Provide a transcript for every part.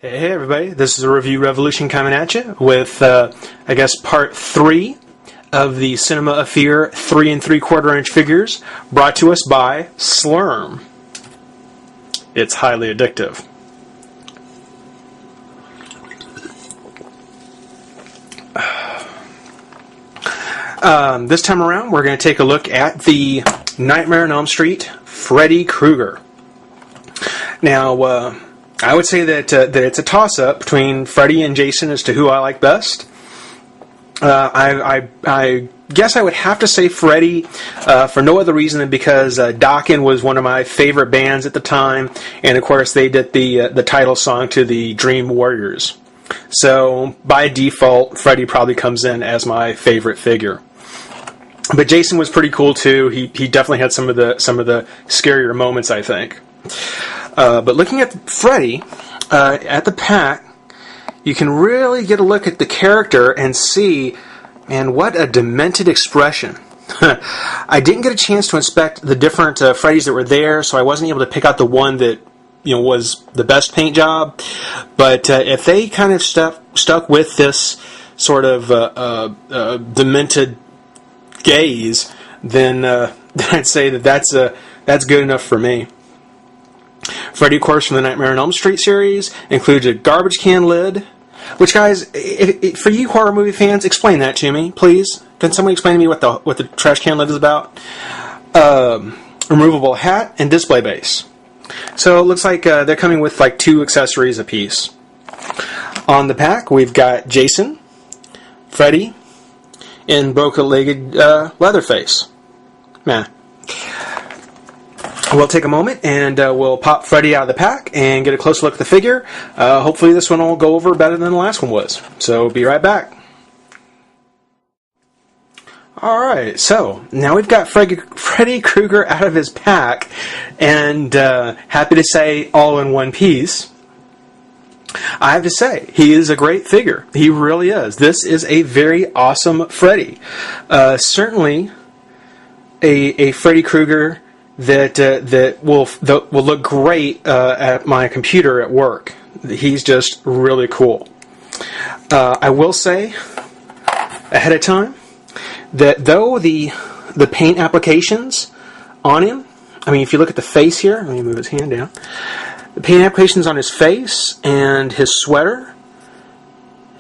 Hey everybody, this is a review revolution coming at you with, I guess, part 3 of the Cinema of Fear 3 3/4 inch figures brought to us by Slurm. It's highly addictive. This time around, we're going to take a look at the Nightmare on Elm Street Freddy Krueger. Now, I would say that it's a toss-up between Freddy and Jason as to who I like best. I guess I would have to say Freddy for no other reason than because Dokken was one of my favorite bands at the time, and of course they did the title song to the Dream Warriors. So by default, Freddy probably comes in as my favorite figure. But Jason was pretty cool too. He definitely had some of the scarier moments, I think. But looking at Freddy, at the pack, you can really get a look at the character and see, man, what a demented expression. I didn't get a chance to inspect the different Freddys that were there, so I wasn't able to pick out the one that was the best paint job. But if they kind of stuck with this sort of demented gaze, then I'd say that's good enough for me. Freddy, of course, from the Nightmare on Elm Street series, includes a garbage can lid. Which, guys, for you horror movie fans, explain that to me, please. Can somebody explain to me what the trash can lid is about? Removable hat and display base. So it looks like they're coming with like 2 accessories apiece. On the pack, we've got Jason, Freddy, and broken-legged Leatherface. Meh. We'll take a moment and we'll pop Freddy out of the pack and get a close look at the figure. Hopefully this one will go over better than the last one was. So be right back. Alright, so now we've got Freddy Krueger out of his pack, and happy to say all in one piece. I have to say, he is a great figure. He really is. This is a very awesome Freddy. Certainly a Freddy Krueger that will look great at my computer at work. He's just really cool. I will say ahead of time that though the paint applications on him, I mean, if you look at the face here, let me move his hand down. The paint applications on his face and his sweater,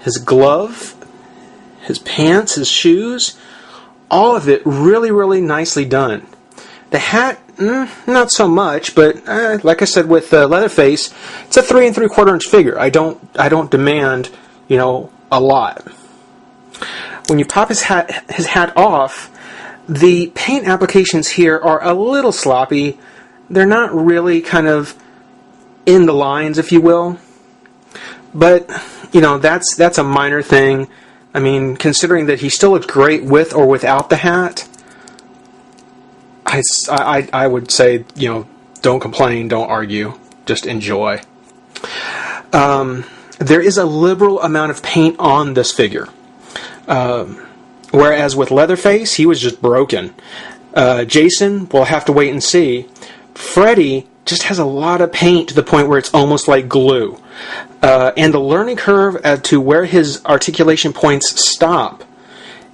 his glove, his pants, his shoes, all of it really, really nicely done. The hat, not so much, but like I said with Leatherface, it's a 3 3/4 inch figure. I don't demand, a lot. When you pop his hat off, the paint applications here are a little sloppy. They're not really kind of in the lines, if you will. But that's a minor thing. I mean, considering that he still looks great with or without the hat, I would say, don't complain, don't argue, just enjoy. There is a liberal amount of paint on this figure. Whereas with Leatherface, he was just broken. Jason, we'll have to wait and see. Freddy just has a lot of paint to the point where it's almost like glue. And the learning curve as to where his articulation points stop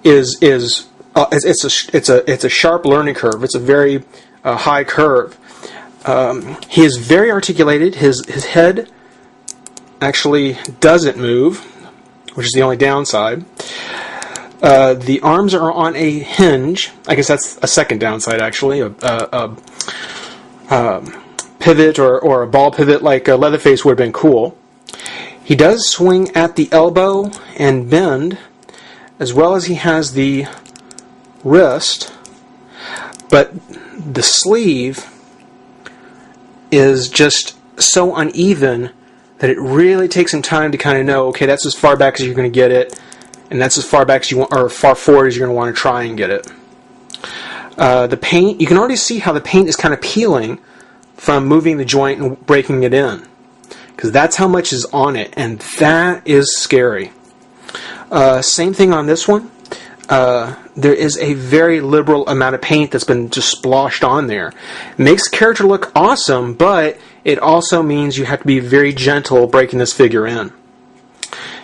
is it's a sharp learning curve. It's a very high curve. He is very articulated. His head actually doesn't move, which is the only downside. The arms are on a hinge. I guess that's a second downside, actually. A pivot or a ball pivot like Leatherface would have been cool. He does swing at the elbow and bend, as well as he has the wrist, but the sleeve is just so uneven that it really takes some time to kind of know, okay, that's as far back as you're going to get it, and that's as far back as you want, or far forward as you're going to want to try and get it. The paint, you can already see how the paint is kind of peeling from moving the joint and breaking it in, because that's how much is on it, and that is scary. Same thing on this one. There is a very liberal amount of paint that's been just sploshed on there. It makes the character look awesome, but it also means you have to be very gentle breaking this figure in.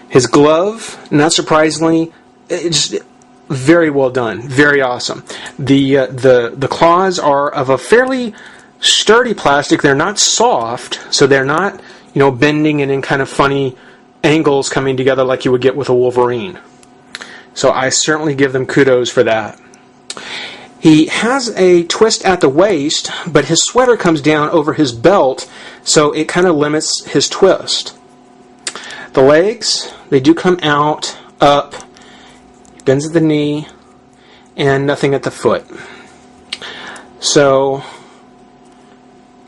His glove, not surprisingly, it's very well done, very awesome. The claws are of a fairly sturdy plastic. They're not soft, so they're not, bending and in kind of funny angles coming together like you would get with a Wolverine. So I certainly give them kudos for that. He has a twist at the waist, but his sweater comes down over his belt, so it kind of limits his twist. The legs, they do come out, up, bends at the knee, and nothing at the foot. So,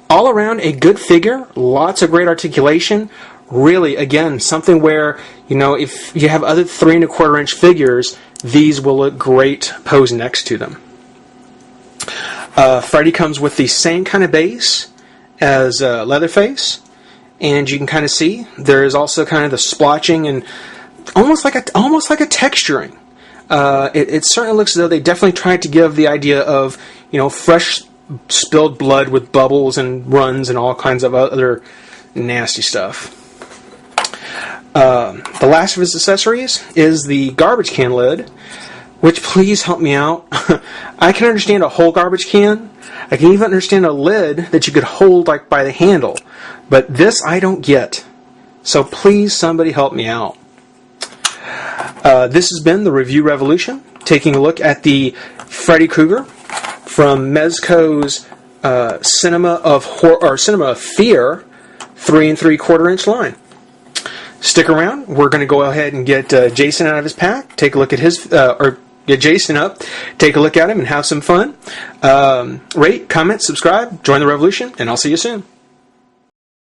all around a good figure, lots of great articulation. Really, again, something where, if you have other 3 1/4 inch figures, these will look great posed next to them. Freddy comes with the same kind of base as Leatherface, and you can kind of see there is also kind of the splotching and almost like a texturing. It certainly looks as though they definitely tried to give the idea of fresh spilled blood with bubbles and runs and all kinds of other nasty stuff. The last of his accessories is the garbage can lid, which, please help me out. I can understand a whole garbage can. I can even understand a lid that you could hold like by the handle. But this I don't get. So please, somebody help me out. This has been the Review Revolution, taking a look at the Freddy Krueger from Mezco's Cinema of Fear 3 3/4 inch line. Stick around. We're going to go ahead and get Jason out of his pack. Take a look at his, or get Jason up. Take a look at him and have some fun. Rate, comment, subscribe, join the revolution, and I'll see you soon.